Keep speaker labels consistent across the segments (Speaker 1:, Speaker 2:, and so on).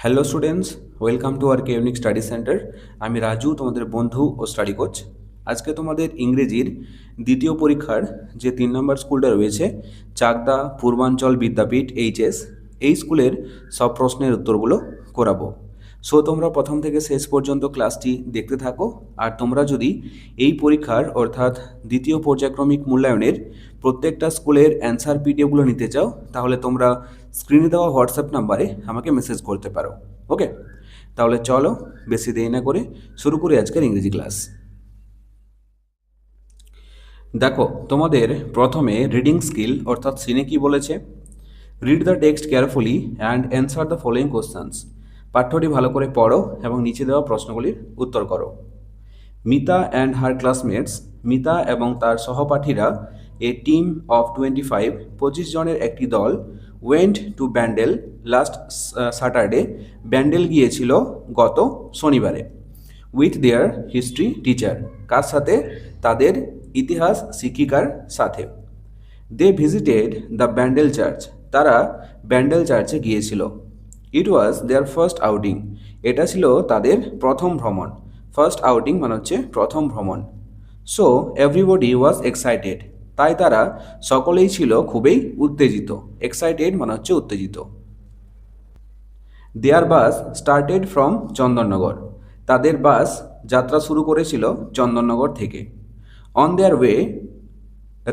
Speaker 1: Hello students, welcome to R unique study centre. আমি রাজু, তোমাদের বন্ধু ও স্টাডি কোচ। আজকে তোমাদের ইংরেজির দ্বিতীয় পরীক্ষার যে 3 নম্বর স্কুলটা রয়েছে, চাকদা পূর্বাঞ্চল বিদ্যাপীঠ এইচএস, এই স্কুলের সব প্রশ্নের উত্তরগুলো করাবো। সো তোমরা প্রথম থেকে শেষ পর্যন্ত ক্লাসটি দেখতে থাকো। আর তোমরা যদি এই পরীক্ষার অর্থাৎ দ্বিতীয় পর্যায়ক্রমিক মূল্যায়নের প্রত্যেকটা স্কুলের অ্যান্সার পিডিএফগুলো নিতে চাও, তাহলে তোমরা স্ক্রিনে দেওয়া হোয়াটসঅ্যাপ নাম্বারে আমাকে মেসেজ করতে পারো। ওকে, তাহলে চলো বেশি দেরি না করে শুরু করি আজকের ইংরেজি ক্লাস। দেখো, তোমাদের প্রথমে রিডিং স্কিল অর্থাৎ সিনে কি বলেছে, read the text carefully and answer the following questions. পাঠ্যটি ভালো করে পড়ো এবং নিচে দেওয়া প্রশ্নগুলির উত্তর করো। Mita and her classmates, Mita এবং তার সহপাঠীরা, এ টিম অফ 25 জনের একটি দল, went to Bandel last Saturday, Bandel গিয়েছিল গত শনিবারে, উইথ দেয়ার হিস্ট্রি টিচার, কার সাথে? তাদের ইতিহাস শিক্ষিকার সাথে। They visited the Bandel church, তারা ব্যান্ডেল চার্চে গিয়েছিল। ইট ওয়াজ দেয়ার ফার্স্ট আউটিং, এটা ছিল তাদের প্রথম ভ্রমণ। ফার্স্ট আউটিং মানে হচ্ছে প্রথম ভ্রমণ। সো এভরিবডি ওয়াজ এক্সাইটেড, তাই তারা সকলেই ছিল খুবই উত্তেজিত। এক্সাইটেড মানে হচ্ছে উত্তেজিত। দেয়ার বাস স্টার্টেড ফ্রম চন্দননগর, তাদের বাস যাত্রা শুরু করেছিল চন্দননগর থেকে। অন দেয়ার ওয়ে,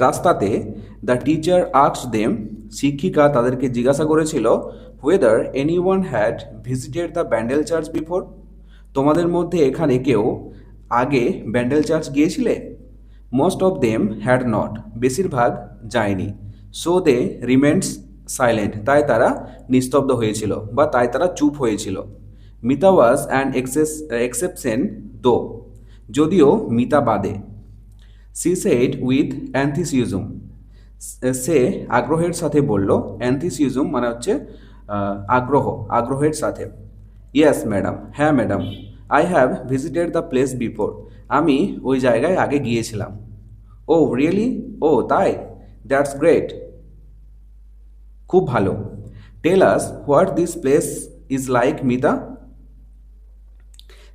Speaker 1: রাস্তাতে, দ্য টিচার আস্কড দেম, শিক্ষিকা তাদেরকে জিজ্ঞাসা করেছিল, whether anyone had visited the Bandel church before, তোমাদের মধ্যে এখানে কেউ আগে ব্যান্ডেল চার্চ গিয়েছিলে? Most of them had not, বেশিরভাগ যায়নি। সো দে রিমেন্ডস সাইলেন্ট, তাই তারা নিস্তব্ধ হয়েছিল বা তাই তারা চুপ হয়েছিল। মিতা ওয়াজ অ্যান এক্সেপশন দো, যদিও মিতা বাদে। সি সেড উইথ অ্যান্থিসিউজম, সে আগ্রহের সাথে বলল। অ্যান্থিসিউজম মানে হচ্ছে আগ্রহ, আগ্রহের সাথে। ইয়েস ম্যাডাম, হ্যাঁ madam. I have visited the place before, আমি ওই জায়গায় আগে গিয়েছিলাম। ও রিয়েলি, ও তাই, দ্যাটস গ্রেট, খুব ভালো। Tell us what this place is like Mita,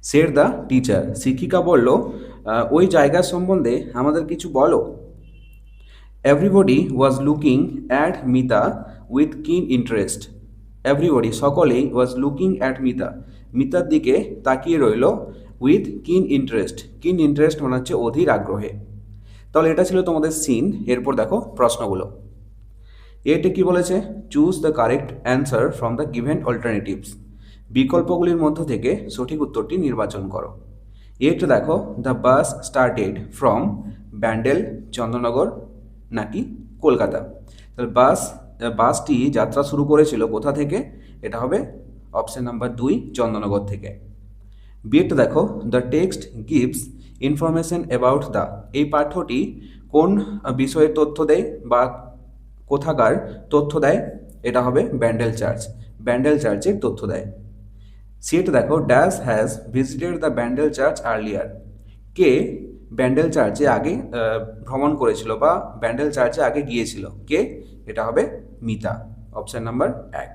Speaker 1: said the teacher, শিক্ষিকা বলল, ওই জায়গার সম্বন্ধে আমাদের কিছু বলো। Everybody was looking at Mita with keen interest, everybody সকলেই ওয়াজ লুকিং অ্যাট মিতা, মিতার দিকে তাকিয়ে রইল, উইথ কিন ইন্টারেস্ট, কিন ইন্টারেস্ট মানে হচ্ছে অধীর আগ্রহে। তাহলে এটা ছিল তোমাদের সিন। এরপর দেখো প্রশ্নগুলো। এতে কি বলেছে, choose the correct answer from the given alternatives, বিকল্পগুলির মধ্য থেকে সঠিক উত্তরটি নির্বাচন করো। এটা দেখো, the bus started from Bandel Chandannagar নাকি কলকাতা। তাহলে বাসটি যাত্রা শুরু করেছিল কোথা থেকে? এটা হবে অপশন নাম্বার 2, চন্দননগর থেকে। বিটা দেখো, the text gives information about the, এই পাঠ্যটি কোন বিষয়ের তথ্য দেয় বা কোথাকার তথ্য দেয়? এটা হবে ব্যান্ডেল চার্চ, ব্যান্ডেল চার্চের তথ্য দেয়। সিটা দেখো, dash has visited the Bandel church earlier, কে ব্যান্ডেল চার্চে আগে ভ্রমণ করেছিল বা ব্যান্ডেল চার্চে আগে গিয়েছিল, কে? এটা হবে মিতা, অপশন নাম্বার 1।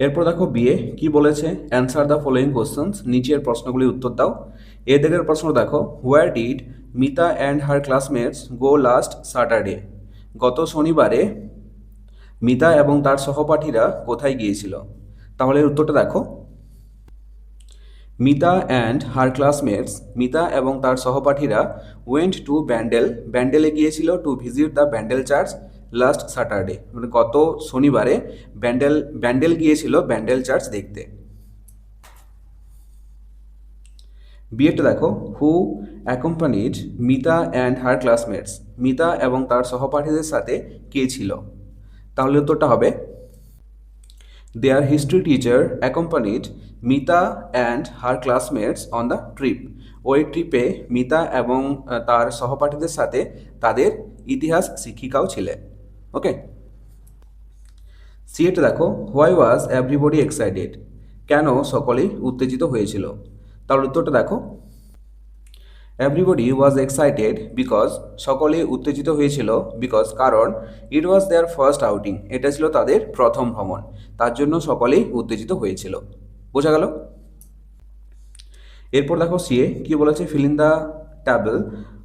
Speaker 1: এরপর দেখো বিয়ে কি বলেছে, অ্যান্সার দ্য ফলোয়িং কোশ্চেন্স, নিচের প্রশ্নগুলির উত্তর দাও। এ দিকের প্রশ্ন দেখো, where did Mita and her classmates go last Saturday, গত শনিবারে মিতা এবং তার সহপাঠীরা কোথায় গিয়েছিল? তাহলে উত্তরটা দেখো, Mita and her classmates, Mita এবং তার সহপাঠীরা, ওয়েন্ট টু ব্যান্ডেল, ব্যান্ডেলে গিয়েছিল, to visit the Bandel church last Saturday, মানে গত শনিবারে ব্যান্ডেল গিয়েছিল ব্যান্ডেল চার্চ দেখতে। বিয়েটা দেখো, who accompanied Mita and her classmates, Mita এবং তার সহপাঠীদের সাথে কে ছিল? তাহলে উত্তরটা হবে, their history teacher accompanied Mita and her classmates on the trip, ওই ট্রিপে মিতা এবং তার সহপাঠীদের সাথে তাদের ইতিহাস শিক্ষিকাও ছিলেন। ওকে, সিটা দেখো, হোয়াই ওয়াজ এভরিবডি এক্সাইটেড, কেন সকলেই উত্তেজিত হয়েছিল? তাহলে উত্তরটা দেখো, এভরিবডি ওয়াজ এক্সাইটেড বিকজ, সকলে উত্তেজিত হয়েছিল বিকজ, কারণ ইট ওয়াজ দেয়ার ফার্স্ট আউটিং, এটা ছিল তাদের প্রথম ভ্রমণ, তার জন্য সকলেই উত্তেজিত হয়েছিল। বোঝা গেল? এরপর দেখো সিএ কি বলেছে, fill in the table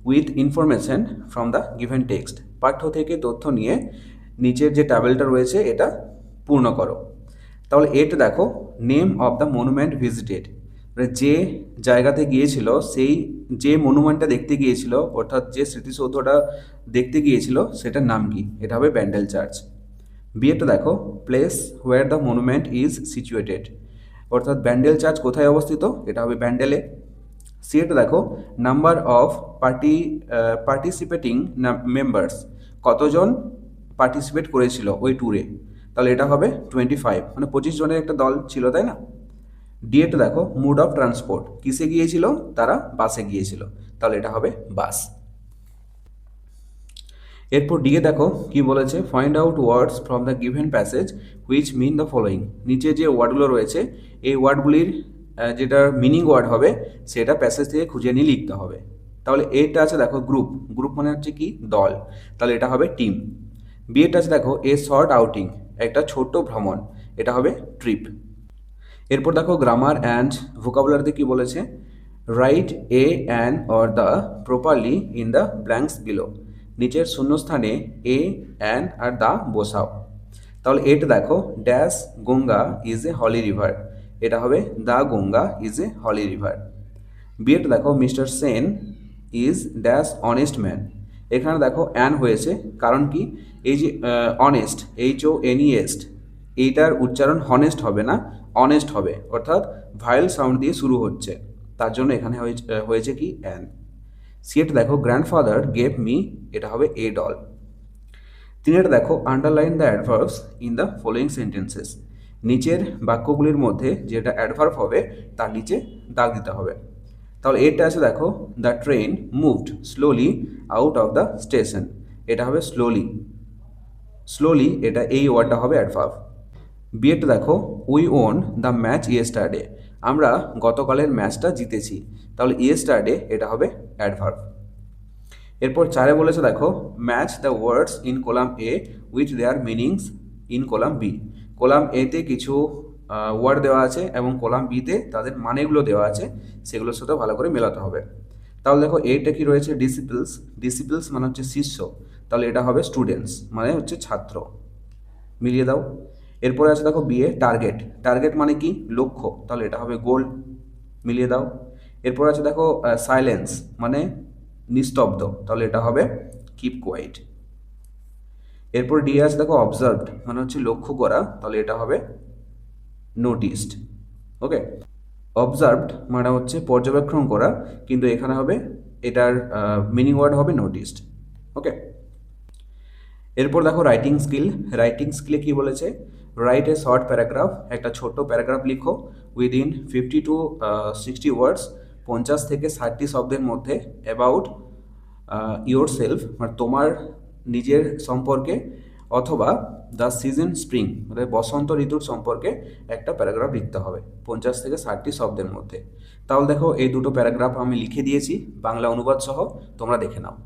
Speaker 1: with information from the given text, পাঠ্য থেকে তথ্য নিয়ে নিচের যে ট্যাবেলটা রয়েছে এটা পূর্ণ করো। তাহলে এটা দেখো, name of the monument visited, মানে যে জায়গাতে গিয়েছিল, সেই যে মনুমেন্টটা দেখতে গিয়েছিল, অর্থাৎ যে স্মৃতিসৌধটা দেখতে গিয়েছিল সেটার নাম কি, এটা হবে ব্যান্ডেল চার্চ। বিয়েটা দেখো, place where the monument is situated, অর্থাৎ ব্যান্ডেল চার্চ কোথায় অবস্থিত, এটা হবে ব্যান্ডেলে। সিএটা দেখো, নাম্বার অফ পার্টিসিপেটিং মেম্বার্স, কতজন পার্টিসিপেট করেছিল ওই ট্যুরে, তাহলে এটা হবে 25, মানে 25 জনের একটা দল ছিল, তাই না? ডিএটা দেখো, মুড অফ ট্রান্সপোর্ট, কিসে গিয়েছিল, তারা বাসে গিয়েছিল, তাহলে এটা হবে বাস। এরপর ডিএ দেখো কি বলেছে, find out words from the given passage which mean the following, নিচে যে ওয়ার্ডগুলো রয়েছে এই ওয়ার্ডগুলির যেটা মিনিং ওয়ার্ড হবে সেটা প্যাসেজ থেকে খুঁজে নিয়ে লিখতে হবে। তাহলে এটা আছে দেখো গ্রুপ, গ্রুপ মানে হচ্ছে কি দল, তাহলে এটা হবে টিম। বিএটা আছে দেখো এ শর্ট আউটিং, একটা ছোট্ট ভ্রমণ, এটা হবে ট্রিপ। এরপর দেখো গ্রামার অ্যান্ড ভোকাবুলারিতে কি বলেছে, write a an or the properly in the blanks below, নিচের শূন্যস্থানে এ অ্যান আর দ্য বসাও। তাহলে এটা দেখো, dash Ganga is a holy river, এটা হবে the Ganga is a holy river. বিএটা দেখো, mister Sen is dash honest man, এখানে দেখো অ্যান হয়েছে, কারণ কি, এই যে অনেস্ট, HONEST, এইটার উচ্চারণ হনেস্ট হবে না, অনেস্ট হবে, অর্থাৎ ভায়েল সাউন্ড দিয়ে শুরু হচ্ছে, তার জন্য এখানে হয়েছে কি অ্যান। সিএটা দেখো, গ্র্যান্ডফাদার গেভ মি, এটা হবে এ ডল। তিনেরটা দেখো, underline the adverbs in the following sentences, নিচের বাক্যগুলির মধ্যে যেটা অ্যাডভার্ব হবে তার নিচে দাগ দিতে হবে। তাহলে এটা আছে দেখো, the train moved slowly out of the station, এটা হবে স্লোলি, স্লোলি এটা এই ওয়ার্ডটা হবে অ্যাডভার্ব। বিয়েটা দেখো, we won the match yesterday, আমরা গতকালের ম্যাচটা জিতেছি, তাহলে ইয়েস্টারডে এটা হবে অ্যাডভার্ব। এরপর চারে বলেছে দেখো, match the words in column A with their meanings in column B, column এতে কিছু ওয়ার্ড দেওয়া আছে এবং কলাম বিতে তাদের মানেগুলো দেওয়া আছে, সেগুলোর সাথে ভালো করে মেলাতে হবে। তাহলে দেখো এইটা কি রয়েছে, ডিসিপলস, ডিসিপলস মানে হচ্ছে শিষ্য, তাহলে এটা হবে স্টুডেন্টস মানে হচ্ছে ছাত্র, মিলিয়ে দাও। এরপরে আছে দেখো বিয়ে, টার্গেট, টার্গেট মানে কি লক্ষ্য, তাহলে এটা হবে গোল, মিলিয়ে দাও। এরপর আছে দেখো সাইলেন্স মানে নিস্তব্ধ, তাহলে এটা হবে কিপ কোয়াইট। এরপর ডি আছে দেখো অবজার্ভড মানে হচ্ছে লক্ষ্য করা, তাহলে এটা হবে নোটিসড। ওকে, অবজার্ভড মানে হচ্ছে পর্যবেক্ষণ করা, কিন্তু এখানে হবে এটার মিনিং ওয়ার্ড হবে নোটিসড। ওকে, এরপর দেখো রাইটিং স্কিল, রাইটিং স্কিলে কি বলেছে, রাইট এ শর্ট প্যারাগ্রাফ, একটা ছোট্ট প্যারাগ্রাফ লিখো উইদিন 50 to 60 ওয়ার্ডস, 50 থেকে 60 শব্দের মধ্যে, অ্যাবাউট ইয়োর সেলফ মানে তোমার নিজের সম্পর্কে, অথবা দ্য সিজন স্প্রিং মানে বসন্ত ঋতুর সম্পর্কে একটা প্যারাগ্রাফ লিখতে হবে 50 থেকে 60 শব্দের মধ্যে। তাহলে দেখো এই দুটো প্যারাগ্রাফ আমি লিখে দিয়েছি বাংলা অনুবাদ সহ, তোমরা দেখে নাও।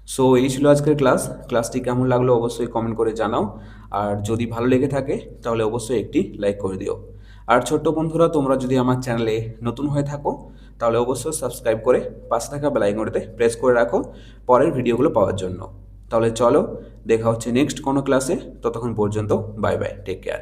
Speaker 1: সো এই ছিল আজকের ক্লাসটি কেমন লাগলো অবশ্যই কমেন্ট করে জানাও, আর যদি ভালো লেগে থাকে তাহলে অবশ্যই একটি লাইক করে দিও। আর ছোট্ট বন্ধুরা, তোমরা যদি আমার চ্যানেলে নতুন হয়ে থাকো তাহলে অবশ্যই সাবস্ক্রাইব করে পাশে থাকা বেল আইকনটিতে প্রেস করে রাখো পরের ভিডিওগুলো পাওয়ার জন্য। তাহলে চলো, দেখা হচ্ছে নেক্সট কোনো ক্লাসে। ততক্ষণ পর্যন্ত বাই বাই, টেক কেয়ার।